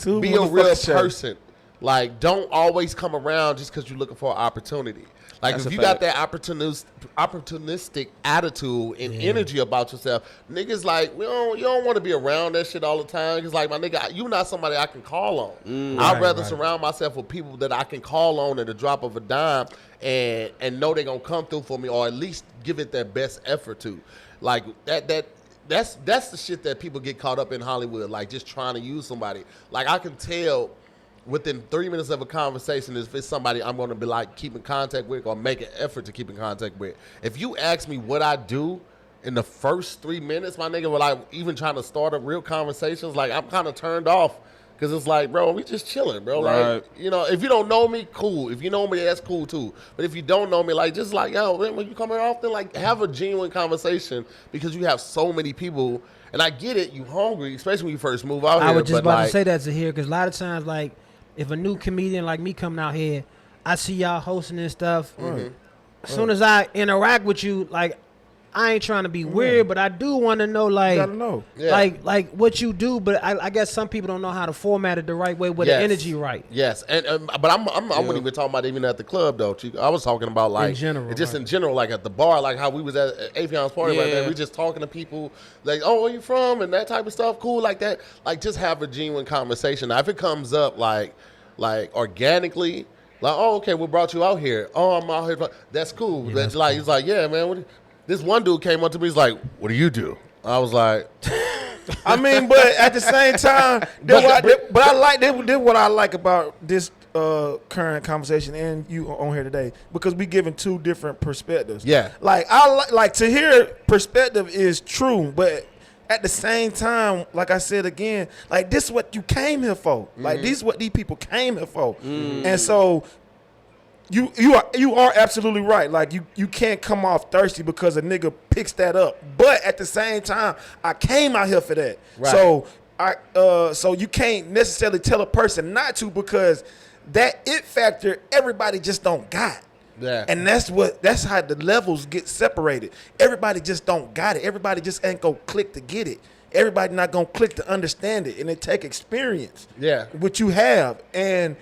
Be a real person. Like, don't always come around just because you're looking for an opportunity. Like, if you got that opportunistic attitude and energy about yourself, niggas like, you don't want to be around that shit all the time. Because, like, my nigga, you're not somebody I can call on. I'd rather surround myself with people that I can call on at the drop of a dime and know they're going to come through for me, or at least give it their best effort to. Like, that's the shit that people get caught up in Hollywood, like just trying to use somebody. Like, I can tell within 3 minutes of a conversation if it's somebody I'm going to be like keep in contact with or make an effort to keep in contact with. If you ask me what I do in the first 3 minutes, my nigga, with like even trying to start up real conversations, like I'm kind of turned off because it's like, bro, we just chilling, bro. Right. Like, you know, if you don't know me, cool. If you know me, that's cool too. But if you don't know me, like just like, yo, when you coming off, then like have a genuine conversation because you have so many people. And I get it, you hungry, especially when you first move out here. I was just about to say that to here because a lot of times, like, if a new comedian like me coming out here, I see y'all hosting and stuff. As soon as I interact with you, like, I ain't trying to be weird, but I do want to know, like, you gotta know. like what you do. But I guess some people don't know how to format it the right way with the energy right. Yes, and but I wasn't even talking about even at the club though. I was talking about like in general, in general, like at the bar, like how we was at Avion's party right there. We just talking to people like, oh, where you from, and that type of stuff. Cool, like that. Like just have a genuine conversation. Now, if it comes up like organically. Like, oh, okay, we brought you out here. Oh, I'm out here. That's cool. Yeah, that's like, cool. He's like, yeah, man. This one dude came up to me. He's like, what do you do? I was like, I mean, but at the same time, but I like this. What I like about this current conversation and you on here today, because we giving two different perspectives. Yeah, like I like to hear perspective is true, but at the same time, like I said again, like this is what you came here for. Like this is what these people came here for, and so. You are absolutely right. Like you can't come off thirsty because a nigga picks that up. But at the same time, I came out here for that. Right. So you can't necessarily tell a person not to because that it factor everybody just don't got. Yeah. And that's how the levels get separated. Everybody just don't got it. Everybody just ain't gonna click to get it. Everybody not gonna click to understand it, and it take experience. Yeah. What you have and.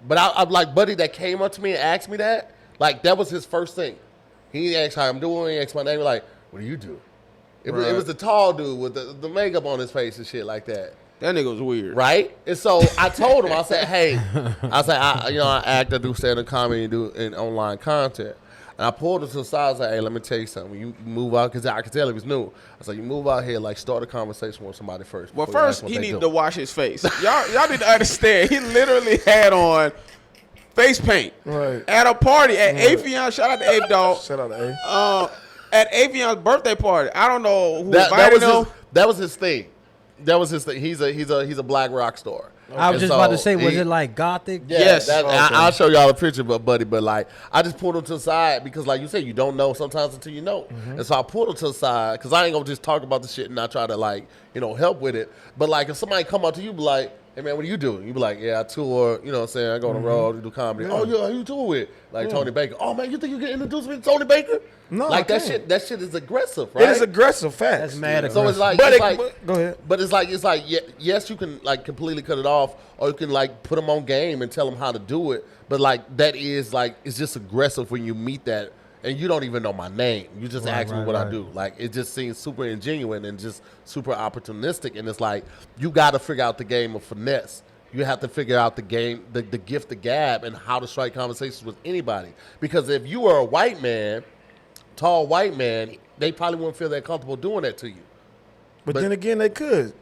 But I'm like, buddy that came up to me and asked me that, like, that was his first thing. He asked how I'm doing. He asked my name. Like, what do you do? It was the tall dude with the makeup on his face and shit like that. That nigga was weird. Right? And so I told him, I said, hey, I act, I do stand-up comedy, and online content. And I pulled him to the side. I was like, hey, let me tell you something. When you move out, because I could tell he was new. I said, you move out here, like, start a conversation with somebody first. Well, first, he needed to wash his face. Y'all need to understand. He literally had on face paint. Right. At a party at Avion. Shout out to Ape Dog. Shout out to A. At Avion's birthday party. I don't know who invited him. That was his thing. He's a black rock star. I was just about to say, was it like gothic? Yeah, yes. I'll show y'all a picture, buddy. But like, I just pulled him to the side because, like you said, you don't know sometimes until you know. And so I pulled him to the side because I ain't gonna just talk about the shit and not try to like, help with it. But like, if somebody come up to you, be like, hey man, what do you do? You be like, yeah, I tour. You know what I'm saying? I go on the road, do comedy. Yeah. Oh yeah, who you tour with? Like Tony Baker. Oh man, you think you can introduce me to Tony Baker? No, like that shit is aggressive, right? It is aggressive, facts. That's mad aggressive. So it's like, go ahead. But it's like, yes, you can like completely cut it off, or you can like put them on game and tell them how to do it. But like that is like, it's just aggressive when you meet that and you don't even know my name. You just ask me what I do. Like it just seems super ingenuine and just super opportunistic. And it's like you got to figure out the game of finesse. You have to figure out the game, the gift, the gab, and how to strike conversations with anybody. Because if you are a white man, tall white man, they probably wouldn't feel that comfortable doing that to you. But then again, they could.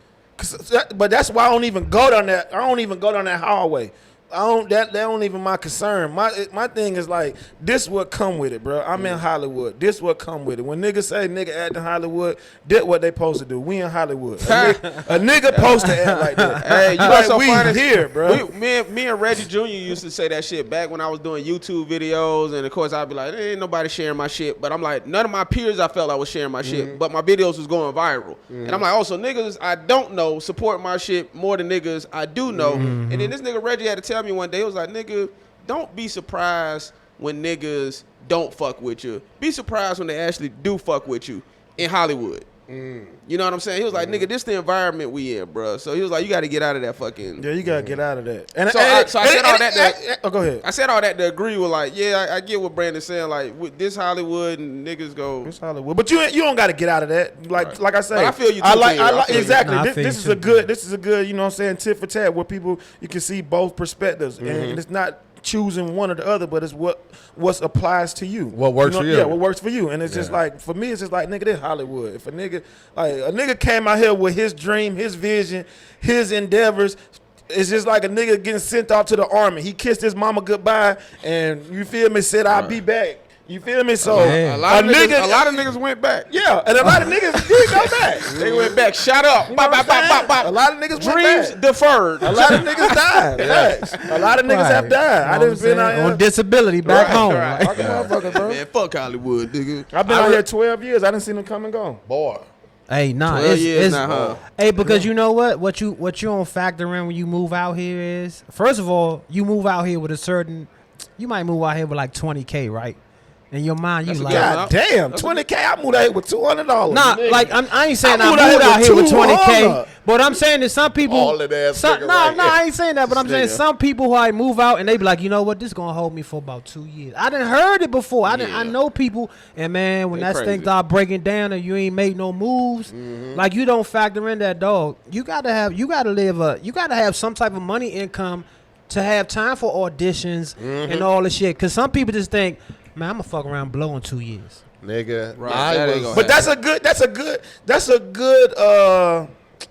But that's why I don't even go down that. I don't even go down that hallway. That don't even my concern. My thing is like this what come with it, bro. I'm in Hollywood. This what come with it. When niggas say nigga act in Hollywood, that what they supposed to do. We in Hollywood. A nigga supposed to act like that. Hey, you know so we funny here, bro. Me and Reggie Jr. used to say that shit back when I was doing YouTube videos, and of course I'd be like, ain't nobody sharing my shit. But I'm like, none of my peers I felt I was sharing my shit, but my videos was going viral. And I'm like, also niggas I don't know support my shit more than niggas I do know. And then this nigga Reggie had to tell me one day, he was like, nigga, don't be surprised when niggas don't fuck with you. Be surprised when they actually do fuck with you in Hollywood. You know what I'm saying? He was like, nigga, this the environment we in, bro. So he was like, you got to get out of that fucking. Yeah, you gotta get out of that. And So I said all that. Oh, go ahead. I said all that to agree with, like, yeah, I get what Brandon's saying. Like, with this Hollywood and niggas go. It's Hollywood, but you don't got to get out of that. Like I say, But I feel you too, I like Tahir. exactly. Nah, I This feel is you a too. good. This is a good. You know what I'm saying? Tit for tat, where people you can see both perspectives, and it's not choosing one or the other, but it's what applies to you. What works for you. Yeah, what works for you. And it's just like, for me, it's just like, nigga, this Hollywood. If a nigga came out here with his dream, his vision, his endeavors, it's just like a nigga getting sent off to the army. He kissed his mama goodbye, and you feel me, said, I'll be back. You feel me? So Yeah. A lot of niggas went back. yeah, and a lot of niggas did go back. They went back. Shut up. You know what I'm saying? A lot of niggas Dreams went back. deferred. A lot of niggas died. Facts. A lot of niggas have died. I didn't been out on here. disability back home. right. Fuck a motherfucker, bro. Man, fuck Hollywood, nigga. I've been out here 12 years. I didn't see them come and go. Boy. Hey, nah, 12 it's years now, huh? hey, because you know what you don't factor in when you move out here is, first of all, you move out here with you might move out here with like 20K, right? In your mind, you That's a like, good God damn, 20K. I moved out here with $200. nah, nigga. like I ain't saying I I moved moved out out here here with with 200. 20K, but I'm saying that some people, All of that some, nigga no, right I here. ain't saying that, but I'm saying Nigga. some people who I move out and they be like, you know what, this gonna hold me for about 2 years. I done heard it before. I Yeah. know people, and man, when They that crazy. thing start breaking down and you ain't make no moves, like you don't factor in that dog. You gotta have some type of money income to have time for auditions and all the shit. Cause some people just think, man, I'm gonna fuck around blow in 2 years. Nigga. Right, that ain't gonna But that's a good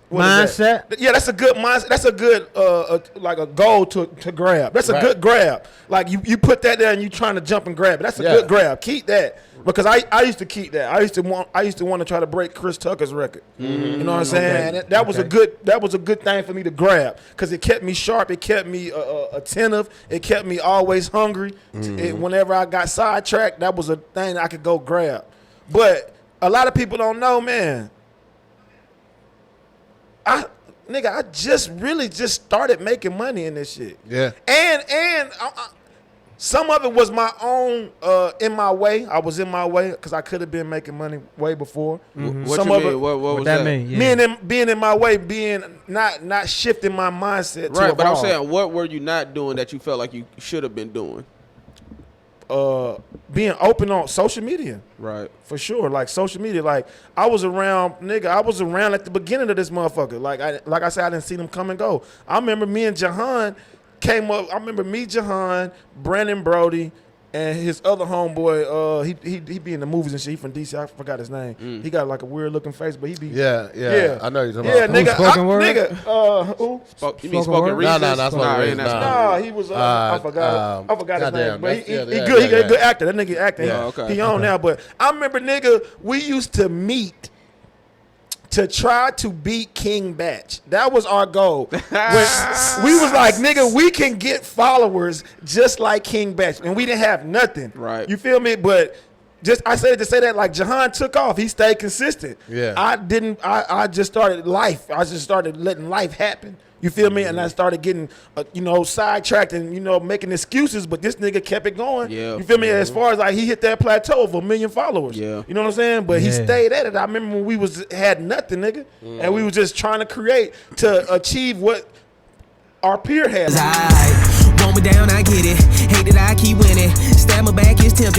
what is that? Mindset. Yeah, that's a good mindset. That's a good like a goal to grab. That's a Right. good grab. Like you put that there and you trying to jump and grab it. That's a Yeah. good grab. Keep that. Because I used to keep that. I used to want to try to break Chris Tucker's record. You know what I'm saying? And that was a good thing for me to grab because it kept me sharp. It kept me attentive. It kept me always hungry. Whenever I got sidetracked, that was a thing I could go grab. But a lot of people don't know, man. I just really started making money in this shit. Yeah. And some of it was my own in my way. I was in my way because I could have been making money way before. What Some you of mean? it, What was That that? mean, yeah. being in my way, being not shifting my mindset. Right, to but I'm evolve. saying, what were you not doing that you felt like you should have been doing? Being open on social media. Right. For sure, like social media, like I was around at the beginning of this motherfucker. Like I said, I didn't see them come and go. I remember me and Jahan came up. I remember me, Jahan, Brandon Brody, and his other homeboy. He be in the movies and shit. He from DC. I forgot his name. He got like a weird looking face, but he be Yeah. I know you're talking yeah, about. nigga, Spoken word? who? You mean Spoken spoken word? reasons? No, that's spoken reasons, that's nah. not- Nah, he was. I forgot his goddamn, name, but he that's- good. yeah, He a yeah. good actor. That nigga acting. Yeah. Okay. He on now, but I remember, nigga, we used to meet to try to beat King Batch. That was our goal. When we was like, nigga, we can get followers just like King Batch, and we didn't have nothing. Right. You feel me? But I said to say that, like, Jahan took off. He stayed consistent. Yeah. I didn't. I just started life. I just started letting life happen. You feel me? And I started getting, sidetracked and, making excuses. But this nigga kept it going. Yeah. You feel me? As far as like he hit that plateau of 1 million followers. Yeah. You know what I'm saying? But he Yeah. stayed at it. I remember when we had nothing, nigga, and we was just trying to create to achieve what our peer had. Want me down, I get it. Hate that I keep winning. Stab my back, it's tempting.